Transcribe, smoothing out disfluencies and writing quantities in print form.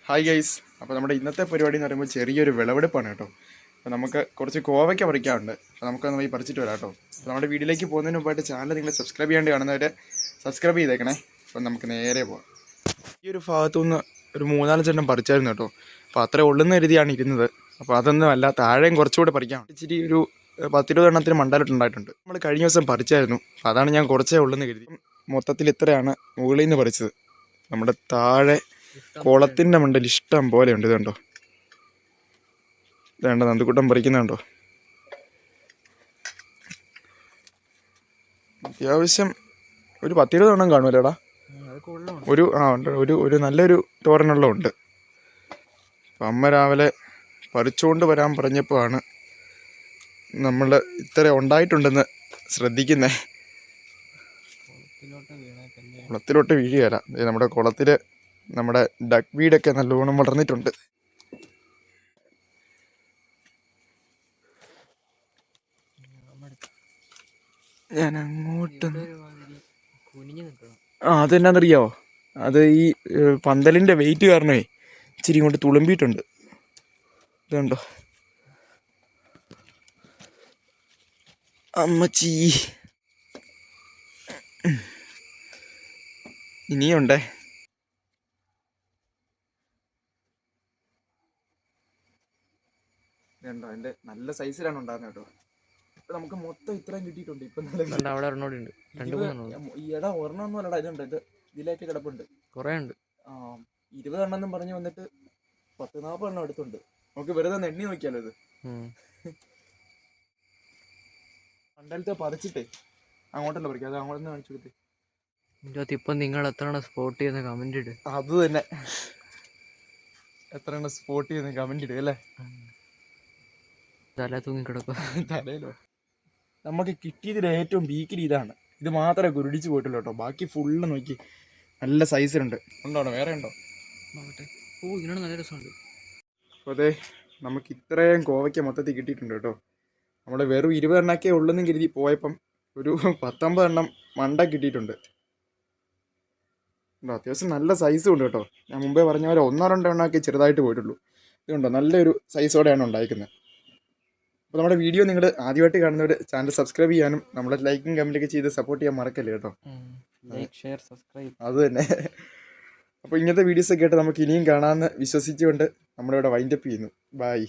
Hi guys. അപ്പോൾ നമ്മുടെ ഇന്നത്തെ പരിപാടി എന്ന് പറയുമ്പോൾ ചെറിയൊരു വിളവെടുപ്പാണ് കേട്ടോ. അപ്പോൾ നമുക്ക് കുറച്ച് കോവയ്ക്ക പറിക്കാറുണ്ട്. അപ്പോൾ നമുക്കൊന്ന് പോയി പറിച്ചിട്ട് വരാം കേട്ടോ. അപ്പോൾ നമ്മുടെ വീഡിയോയിലേക്ക് പോകുന്നതിന് മുമ്പായിട്ട് ചാനൽ നിങ്ങൾ സബ്സ്ക്രൈബ് ചെയ്യാണ്ട് കാണുന്നവരെ സബ്സ്ക്രൈബ് ചെയ്തേക്കണേ. അപ്പോൾ നമുക്ക് നേരെ പോകാം. ഈ ഒരു ഭാഗത്തുനിന്ന് ഒരു 3-4 പറിച്ചായിരുന്നു കേട്ടോ. അപ്പോൾ അത്ര ഉള്ളുന്ന രീതിയാണ് ഇരുന്നത്. അപ്പോൾ അതൊന്നും അല്ല, താഴെയും കുറച്ചുകൂടെ പറിക്കാം. ഇച്ചിരി ഒരു 10-20 മണ്ടാലിട്ടുണ്ടായിട്ടുണ്ട്. നമ്മൾ കഴിഞ്ഞ ദിവസം പറിച്ചായിരുന്നു. അപ്പോൾ അതാണ് ഞാൻ കുറച്ചേ ഉള്ളെന്ന് കരുതി. മൊത്തത്തിൽ ഇത്രയാണ് മുകളിൽ നിന്ന് പറിച്ചത്. നമ്മുടെ താഴെ കുളത്തിൻ്റെ മണ്ടയിൽ ഇഷ്ടം പോലെ ഉണ്ട്. ഇത് കണ്ടോ, ഇതേണ്ട നന്ദുക്കുട്ടം പറിക്കുന്നുണ്ടോ. അത്യാവശ്യം ഒരു 10-20 കാണുമല്ലേടാ. ഉണ്ട്, ഒരു നല്ലൊരു തോരനുള്ള ഉണ്ട്. അപ്പം അമ്മ രാവിലെ പറിച്ചുകൊണ്ട് വരാൻ പറഞ്ഞപ്പോൾ ആണ് നമ്മൾ ഇത്ര ഉണ്ടായിട്ടുണ്ടെന്ന് ശ്രദ്ധിക്കുന്നേ. കുളത്തിലോട്ട് വീഴുകയല്ല, നമ്മുടെ കുളത്തിൽ നമ്മുടെ ഡക്ക് വീടൊക്കെ നല്ലോണം വളർന്നിട്ടുണ്ട്. ഞാൻ അങ്ങോട്ട് അതെന്നാന്നറിയാവോ, അത് ഈ പന്തലിൻ്റെ വെയിറ്റ് കാരണമേ ഇച്ചിരി ഇങ്ങോട്ട് തുളുമ്പിയിട്ടുണ്ട്. ഇതുണ്ടോ അമ്മച്ചി, ഇനിയുണ്ടേ. ഇതുണ്ടോ, എൻ്റെ നല്ല സൈസിലാണ് ഉണ്ടാകുന്നത് കേട്ടോ. ഇപ്പം നമുക്ക് മൊത്തം ഇത്രയും കിട്ടിയിട്ടുണ്ട്. ഇപ്പം ഈ ഇട ഒരെണ്ണം അല്ലടാ, ഇതുണ്ട്, ഇത് ഇതിലേക്ക് കിടപ്പുണ്ട്, കുറേ ഉണ്ട്. 20 എണ്ണം പറഞ്ഞ് വന്നിട്ട് 10-40 അടുത്തുണ്ട്. നമുക്ക് വെറുതെ എണ്ണി നോക്കിയാലോ ഇത്. മണ്ടലത്തെ പറിച്ചിട്ടേ അങ്ങോട്ടല്ല പറിക്കാം, അത് അങ്ങോട്ടൊന്ന് കാണിച്ചു കൊടുത്തേ. ഇപ്പം നിങ്ങൾ എത്ര സ്പോട്ട് ചെയ്യുന്ന കമന്റ് ഇട്. അത് തന്നെ, എത്ര സ്പോട്ട് ചെയ്യുന്ന കമന്റ് ഇടുക അല്ലേ. തല തൂങ്ങിക്കിടക്കുക തലയിലോ. നമുക്ക് കിട്ടിയതിൽ ഏറ്റവും വീക്കിൽ ഇതാണ്. ഇത് മാത്രമേ കുരുടിച്ച് പോയിട്ടുള്ളൂ കേട്ടോ. ബാക്കി ഫുള്ള് നോക്കി നല്ല സൈസിലുണ്ട്. ഉണ്ടോ, വേറെ ഉണ്ടോ? ഓ, ഇതിനാണ് നല്ല രസമുണ്ട്. അപ്പോൾ അതെ, നമുക്ക് ഇത്രയും കോവയ്ക്ക മൊത്തത്തിൽ കിട്ടിയിട്ടുണ്ട് കേട്ടോ. നമ്മൾ വെറും 20 എണ്ണമൊക്കെ ഉള്ളെന്നും കരുതി പോയപ്പം ഒരു 19 മണ്ട കിട്ടിയിട്ടുണ്ട്. അത്യാവശ്യം നല്ല സൈസും ഉണ്ട് കേട്ടോ. ഞാൻ മുമ്പേ പറഞ്ഞ പോലെ 1-2 എണ്ണമൊക്കെ ചെറുതായിട്ട് പോയിട്ടുള്ളൂ. ഇതുണ്ടോ, നല്ലൊരു സൈസോടെയാണ് ഉണ്ടായിരിക്കുന്നത്. അപ്പോൾ നമ്മുടെ വീഡിയോ നിങ്ങൾ ആദ്യമായിട്ട് കാണുന്നവർ ചാനൽ സബ്സ്ക്രൈബ് ചെയ്യാനും നമ്മളെ ലൈക്കും കമൻറ്റൊക്കെ ചെയ്ത് സപ്പോർട്ട് ചെയ്യാൻ മറക്കല്ലേ കേട്ടോ. Like, share, subscribe. അത് തന്നെ. അപ്പോൾ ഇങ്ങനത്തെ വീഡിയോസൊക്കെ ആയിട്ട് നമുക്ക് ഇനിയും കാണാമെന്ന് വിശ്വസിച്ചുകൊണ്ട് നമ്മളിവിടെ വൈൻഡപ്പ് ചെയ്യുന്നു. ബൈ.